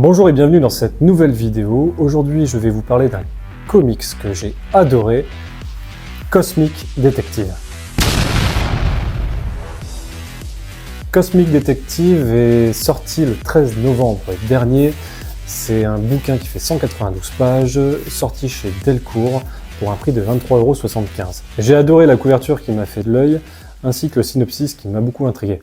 Bonjour et bienvenue dans cette nouvelle vidéo. Aujourd'hui, je vais vous parler d'un comics que j'ai adoré, Cosmic Detective. Cosmic Detective est sorti le 13 novembre dernier. C'est un bouquin qui fait 192 pages, sorti chez Delcourt pour un prix de 23,75 €. J'ai adoré la couverture qui m'a fait de l'œil, ainsi que le synopsis qui m'a beaucoup intrigué.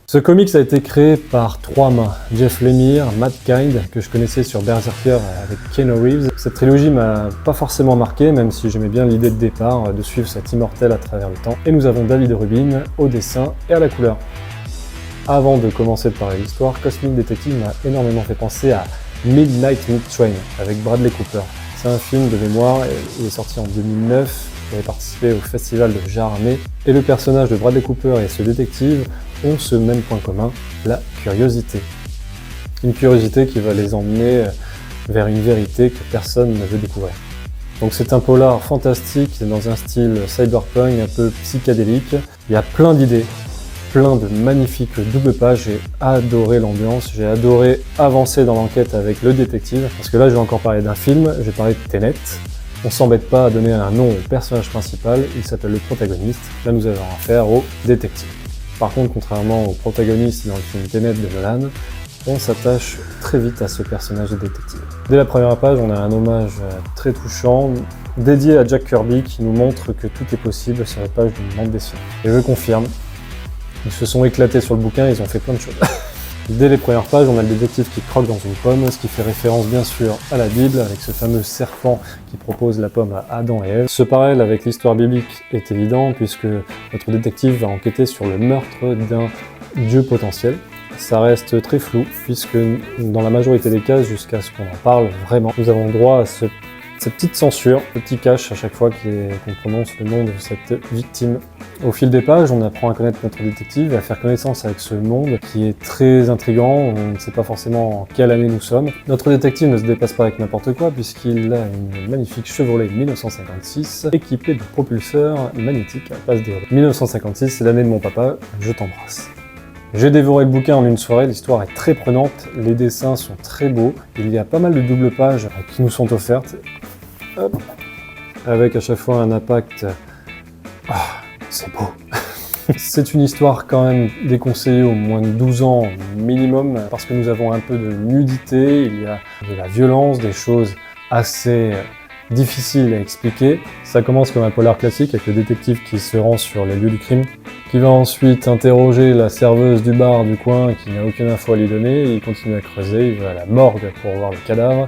Ce comics a été créé par trois mains, Jeff Lemire, Matt Kindt, que je connaissais sur Berserker avec Keanu Reeves. Cette trilogie m'a pas forcément marqué, même si j'aimais bien l'idée de départ de suivre cet immortel à travers le temps. Et nous avons David Rubin au dessin et à la couleur. Avant de commencer de parler de l'histoire, Cosmic Detective m'a énormément fait penser à Midnight Meat Train avec Bradley Cooper. C'est un film de mémoire, il est sorti en 2009, il avait participé au festival de Jarramé, et le personnage de Bradley Cooper et ce détective ont ce même point commun, la curiosité. Une curiosité qui va les emmener vers une vérité que personne ne veut découvrir. Donc c'est un polar fantastique dans un style cyberpunk un peu psychédélique. Il y a plein d'idées, plein de magnifiques doubles pages. J'ai adoré l'ambiance, j'ai adoré avancer dans l'enquête avec le détective. Parce que là je vais encore parler d'un film, je vais parler de Tenet. On s'embête pas à donner un nom au personnage principal, il s'appelle le protagoniste. Là nous avons affaire au détective. Par contre, contrairement au protagoniste dans le film Tenet de Nolan, on s'attache très vite à ce personnage de détective. Dès la première page, on a un hommage très touchant, dédié à Jack Kirby, qui nous montre que tout est possible sur la page d'une bande dessinée. Et je confirme, ils se sont éclatés sur le bouquin, ils ont fait plein de choses. Dès les premières pages, on a le détective qui croque dans une pomme, ce qui fait référence bien sûr à la Bible, avec ce fameux serpent qui propose la pomme à Adam et Ève. Ce parallèle avec l'histoire biblique est évident, puisque notre détective va enquêter sur le meurtre d'un dieu potentiel. Ça reste très flou, puisque dans la majorité des cas, jusqu'à ce qu'on en parle vraiment, nous avons droit à cette petite censure, ce petit cache à chaque fois qu'on prononce le nom de cette victime. Au fil des pages, on apprend à connaître notre détective et à faire connaissance avec ce monde qui est très intriguant, on ne sait pas forcément en quelle année nous sommes. Notre détective ne se dépasse pas avec n'importe quoi puisqu'il a une magnifique Chevrolet 1956 équipée de propulseurs magnétiques à base d'éolien. 1956, c'est l'année de mon papa, je t'embrasse. J'ai dévoré le bouquin en une soirée, l'histoire est très prenante, les dessins sont très beaux, il y a pas mal de doubles pages qui nous sont offertes. Hop. Avec à chaque fois un impact. C'est beau. C'est une histoire quand même déconseillée au moins de 12 ans minimum, parce que nous avons un peu de nudité, il y a de la violence, des choses assez difficiles à expliquer. Ça commence comme un polar classique avec le détective qui se rend sur les lieux du crime, qui va ensuite interroger la serveuse du bar du coin qui n'a aucune info à lui donner, il continue à creuser, il va à la morgue pour voir le cadavre,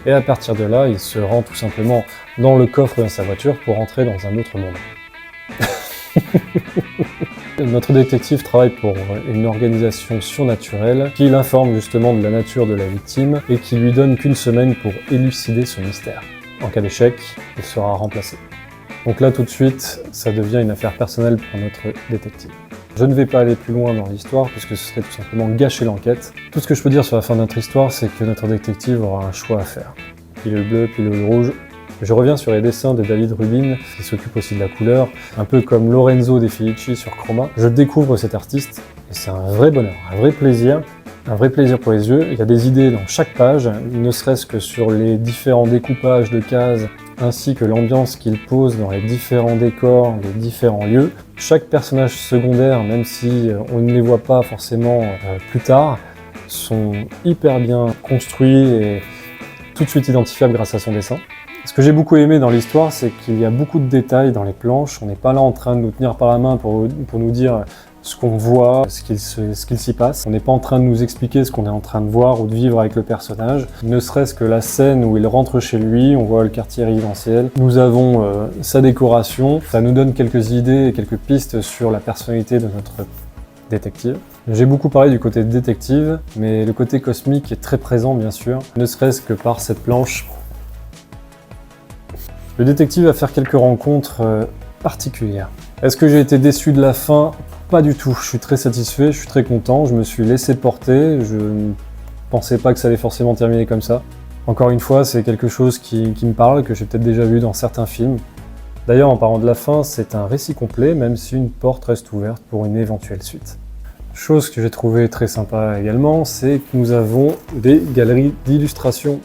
et à partir de là, il se rend tout simplement dans le coffre de sa voiture pour entrer dans un autre monde. Notre détective travaille pour une organisation surnaturelle qui l'informe justement de la nature de la victime et qui lui donne qu'une semaine pour élucider ce mystère. En cas d'échec, il sera remplacé. Donc là tout de suite, ça devient une affaire personnelle pour notre détective. Je ne vais pas aller plus loin dans l'histoire puisque ce serait tout simplement gâcher l'enquête. Tout ce que je peux dire sur la fin de notre histoire, c'est que notre détective aura un choix à faire. Pilule bleue, pilule rouge. Je reviens sur les dessins de David Rubin, qui s'occupe aussi de la couleur, un peu comme Lorenzo De Felici sur Chroma. Je découvre cet artiste et c'est un vrai bonheur, un vrai plaisir pour les yeux. Il y a des idées dans chaque page, ne serait-ce que sur les différents découpages de cases, ainsi que l'ambiance qu'il pose dans les différents décors, les différents lieux. Chaque personnage secondaire, même si on ne les voit pas forcément plus tard, sont hyper bien construits et tout de suite identifiables grâce à son dessin. Ce que j'ai beaucoup aimé dans l'histoire, c'est qu'il y a beaucoup de détails dans les planches. On n'est pas là en train de nous tenir par la main pour nous dire ce qu'on voit, ce qu'il s'y passe. On n'est pas en train de nous expliquer ce qu'on est en train de voir ou de vivre avec le personnage. Ne serait-ce que la scène où il rentre chez lui, on voit le quartier résidentiel. Nous avons sa décoration. Ça nous donne quelques idées et quelques pistes sur la personnalité de notre détective. J'ai beaucoup parlé du côté détective, mais le côté cosmique est très présent bien sûr, ne serait-ce que par cette planche. Le détective va faire quelques rencontres particulières. Est-ce que j'ai été déçu de la fin? Pas du tout, je suis très satisfait, je suis très content, je me suis laissé porter, je ne pensais pas que ça allait forcément terminer comme ça. Encore une fois, c'est quelque chose qui me parle, que j'ai peut-être déjà vu dans certains films. D'ailleurs, en parlant de la fin, c'est un récit complet, même si une porte reste ouverte pour une éventuelle suite. Chose que j'ai trouvé très sympa également, c'est que nous avons des galeries d'illustrations.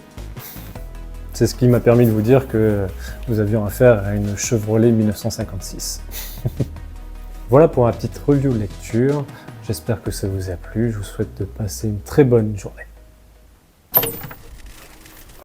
C'est ce qui m'a permis de vous dire que nous avions affaire à une Chevrolet 1956. Voilà pour ma petite review lecture. J'espère que ça vous a plu. Je vous souhaite de passer une très bonne journée.